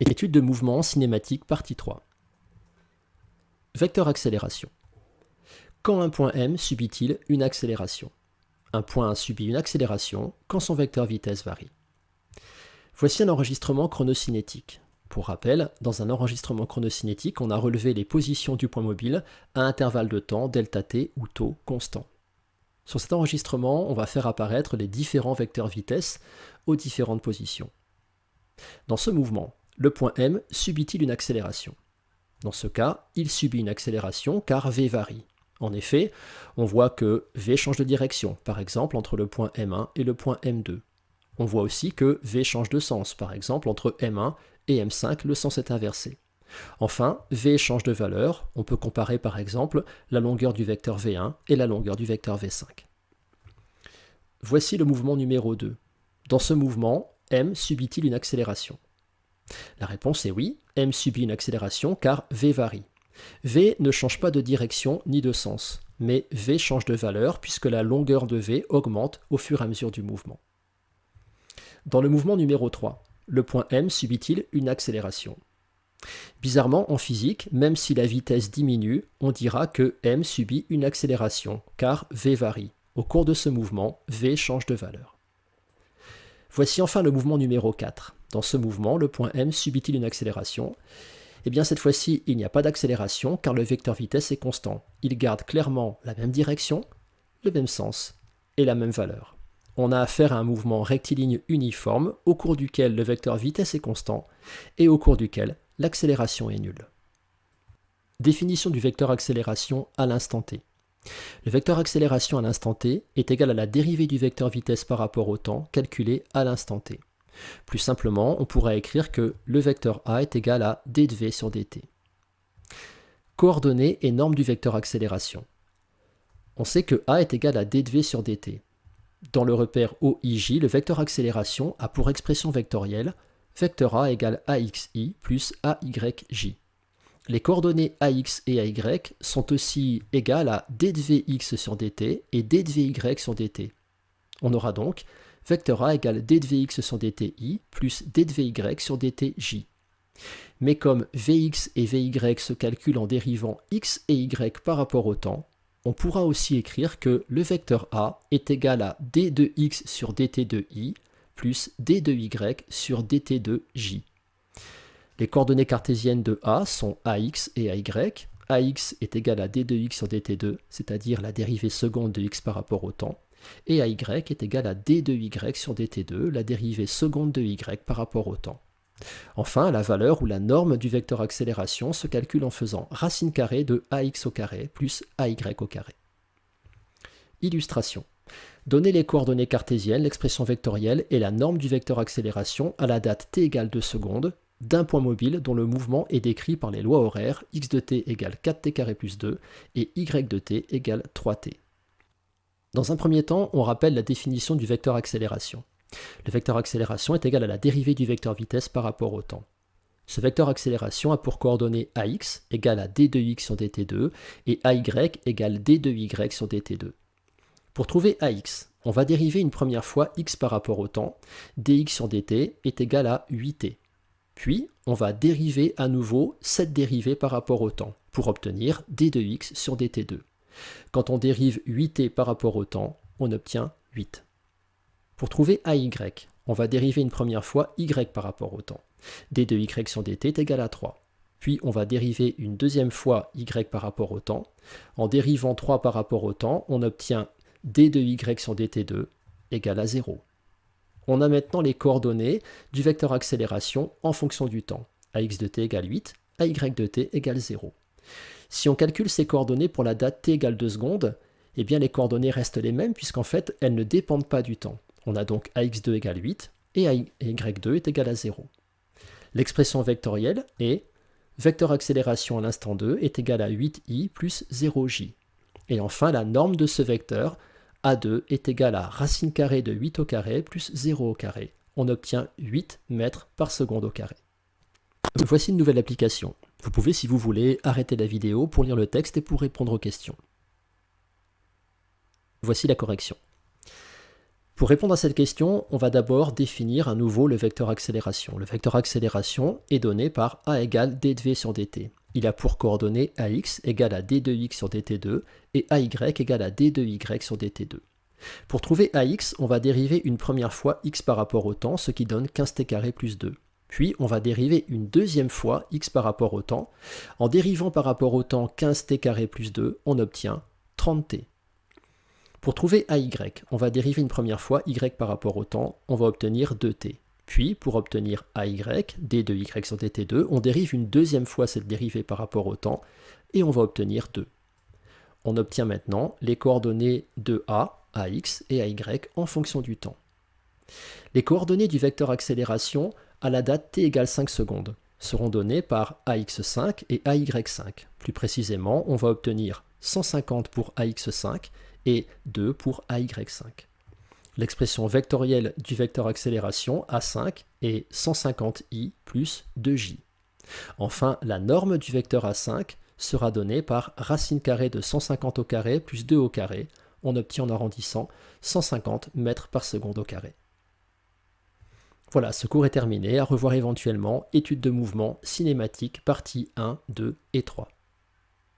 Étude de mouvement cinématique partie 3. Vecteur accélération. Quand un point M subit-il une accélération? Un point subit une accélération quand son vecteur vitesse varie. Voici un enregistrement chronocinétique. Pour rappel, dans un enregistrement chronocinétique, on a relevé les positions du point mobile à intervalle de temps ΔT ou taux constant. Sur cet enregistrement, on va faire apparaître les différents vecteurs vitesse aux différentes positions. Dans ce mouvement, le point M subit-il une accélération? Dans ce cas, il subit une accélération car V varie. En effet, on voit que V change de direction, par exemple entre le point M1 et le point M2. On voit aussi que V change de sens, par exemple entre M1 et M5, le sens est inversé. Enfin, V change de valeur, on peut comparer par exemple la longueur du vecteur V1 et la longueur du vecteur V5. Voici le mouvement numéro 2. Dans ce mouvement, M subit-il une accélération? La réponse est oui, M subit une accélération car V varie. V ne change pas de direction ni de sens, mais V change de valeur puisque la longueur de V augmente au fur et à mesure du mouvement. Dans le mouvement numéro 3, le point M subit-il une accélération? Bizarrement, en physique, même si la vitesse diminue, on dira que M subit une accélération, car V varie. Au cours de ce mouvement, V change de valeur. Voici enfin le mouvement numéro 4. Dans ce mouvement, le point M subit-il une accélération? Eh bien cette fois-ci, il n'y a pas d'accélération car le vecteur vitesse est constant. Il garde clairement la même direction, le même sens et la même valeur. On a affaire à un mouvement rectiligne uniforme au cours duquel le vecteur vitesse est constant et au cours duquel l'accélération est nulle. Définition du vecteur accélération à l'instant t. Le vecteur accélération à l'instant t est égal à la dérivée du vecteur vitesse par rapport au temps calculé à l'instant t. Plus simplement, on pourrait écrire que le vecteur a est égal à d de v sur dt. Coordonnées et normes du vecteur accélération. On sait que a est égal à d de v sur dt. Dans le repère OIJ, le vecteur accélération a pour expression vectorielle vecteur a égale AXI plus AYJ. Les coordonnées AX et AY sont aussi égales à d de Vx sur dt et d de Vy sur dt. On aura donc vecteur a égale d de Vx sur dti plus d de Vy sur dtj. Mais comme Vx et Vy se calculent en dérivant x et y par rapport au temps, on pourra aussi écrire que le vecteur a est égal à d de x sur dt de i plus d de y sur dt de j. Les coordonnées cartésiennes de a sont ax et ay. Ax est égal à d de x sur dt2, c'est-à-dire la dérivée seconde de x par rapport au temps, et ay est égal à d de y sur dt2, la dérivée seconde de y par rapport au temps. Enfin, la valeur ou la norme du vecteur accélération se calcule en faisant racine carrée de ax au carré plus ay au carré. Illustration. Donner les coordonnées cartésiennes, l'expression vectorielle et la norme du vecteur accélération à la date t égale 2 secondes d'un point mobile dont le mouvement est décrit par les lois horaires x de t égale 4t carré plus 2 et y de t égale 3t. Dans un premier temps, on rappelle la définition du vecteur accélération. Le vecteur accélération est égal à la dérivée du vecteur vitesse par rapport au temps. Ce vecteur accélération a pour coordonnées ax égale à d de x sur dt2 et ay égale d de y sur dt2. Pour trouver ax, on va dériver une première fois x par rapport au temps, dx sur dt est égal à 8t. Puis, on va dériver à nouveau cette dérivée par rapport au temps pour obtenir d de x sur dt2. Quand on dérive 8t par rapport au temps, on obtient 8. Pour trouver ay, on va dériver une première fois y par rapport au temps. d de y sur dt est égal à 3. Puis on va dériver une deuxième fois y par rapport au temps. En dérivant 3 par rapport au temps, on obtient d de y sur dt2 égale à 0. On a maintenant les coordonnées du vecteur accélération en fonction du temps. Ax de t égale 8, ay de t égale 0. Si on calcule ces coordonnées pour la date t égale 2 secondes, eh bien les coordonnées restent les mêmes puisqu'en fait elles ne dépendent pas du temps. On a donc ax2 égale 8 et ay2 est égal à 0. L'expression vectorielle est vecteur accélération à l'instant 2 est égal à 8i plus 0j. Et enfin la norme de ce vecteur a2 est égal à racine carrée de 8 au carré plus 0 au carré. On obtient 8 mètres par seconde au carré. Voici une nouvelle application. Vous pouvez, si vous voulez, arrêter la vidéo pour lire le texte et pour répondre aux questions. Voici la correction. Pour répondre à cette question, on va d'abord définir à nouveau le vecteur accélération. Le vecteur accélération est donné par a égale d de v sur dt. Il a pour coordonnées ax égale à d de x sur dt2 et ay égale à d de y sur dt2. Pour trouver ax, on va dériver une première fois x par rapport au temps, ce qui donne 15t carré plus 2. Puis on va dériver une deuxième fois x par rapport au temps. En dérivant par rapport au temps 15t carré plus 2, on obtient 30t. Pour trouver ay, on va dériver une première fois y par rapport au temps, on va obtenir 2t. Puis, pour obtenir ay, d de y sur dt2, on dérive une deuxième fois cette dérivée par rapport au temps, et on va obtenir 2. On obtient maintenant les coordonnées de a, ax et ay en fonction du temps. Les coordonnées du vecteur accélération à la date t égale 5 secondes seront données par ax5 et ay5. Plus précisément, on va obtenir 150 pour ax5 et 2 pour ay5. L'expression vectorielle du vecteur accélération A5 est 150i plus 2j. Enfin, la norme du vecteur A5 sera donnée par racine carrée de 150 au carré plus 2 au carré. On obtient en arrondissant 150 mètres par seconde au carré. Voilà, ce cours est terminé. À revoir éventuellement études de mouvement cinématique, partie 1, 2 et 3.